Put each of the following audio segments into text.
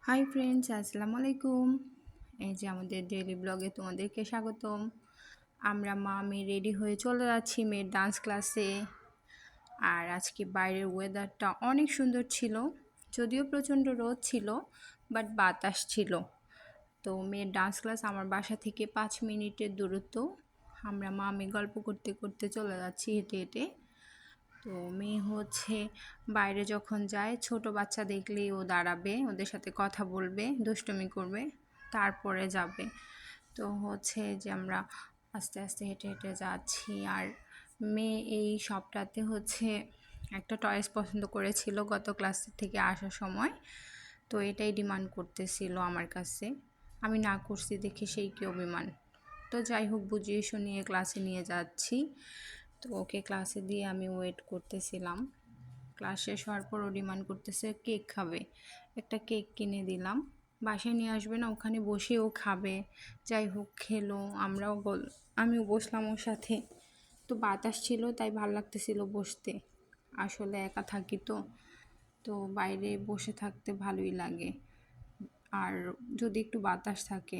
Hi friends, আসসালামু আলাইকুম। এই যে আমাদের ডেইলি ব্লগে তোমাদেরকে স্বাগতম। আমরা মেয়ে রেডি হয়ে চলে যাচ্ছি মেয়ের ডান্স ক্লাসে। আর আজকে বাইরের ওয়েদারটা অনেক সুন্দর ছিল, যদিও প্রচণ্ড রোদ ছিল, বাট বাতাস ছিল। তো মেয়ের ডান্স ক্লাস আমার বাসা থেকে 5 মিনিটের দূরত্ব। আমরা মেয়ে গল্প করতে করতে চলে যাচ্ছি হেঁটে হেঁটে। তো মেয়ে হচ্ছে বাইরে যখন যায় ছোট বাচ্চা দেখলেই ও দাঁড়াবে, ওদের সাথে কথা বলবে, দুষ্টুমি করবে, তারপরে যাবে। তো হচ্ছে যে আমরা আস্তে আস্তে হেঁটে হেঁটে যাচ্ছি। আর মেয়ে এই শপটাতে হচ্ছে একটা টয়েস পছন্দ করেছিল গত ক্লাস থেকে আসার সময়। তো এটাই ডিমান্ড করতেছিল আমার কাছে। আমি না করছি দেখে সেই কি অভিমান। তো যাই হোক, বুঝিয়ে শুনিয়ে ক্লাসে নিয়ে যাচ্ছি। তো ওকে ক্লাসে দিয়ে আমি ওয়েট করতেছিলাম। ক্লাস শেষ হওয়ার পর ও ডিমান্ড করতেছে কেক খাবে। একটা কেক কিনে দিলাম, বাসায় নিয়ে আসবে না, ওখানে বসে ও খাবে। যাই হোক, খেলো, আমিও বসলাম ওর সাথে। তো বাতাস ছিল তাই ভাল লাগতেছিল বসতে। আসলে একা থাকি তো, তো বাইরে বসে থাকতে ভালোই লাগে, আর যদি একটু বাতাস থাকে।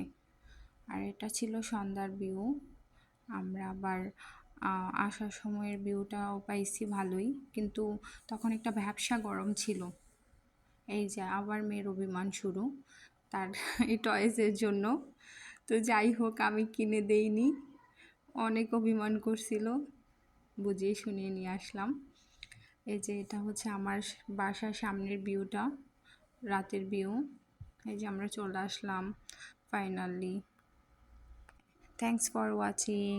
আর এটা ছিল সন্ধ্যার ভিউ। আমরা আবার আসার সময়ের ভিউটাও পাইছি ভালোই, কিন্তু তখন একটা ভ্যাপসা গরম ছিল। এই যে আবার মেয়ের অভিমান শুরু তার এই টয়েসের জন্য। তো যাই হোক, আমি কিনে দেইনি, অনেক অভিমান করছিল, বুঝিয়ে শুনিয়ে নিয়ে আসলাম। এই যে এটা হচ্ছে আমার বাসার সামনের ভিউটা, রাতের ভিউ। এই যে আমরা চলে আসলাম ফাইনালি। Thanks for watching.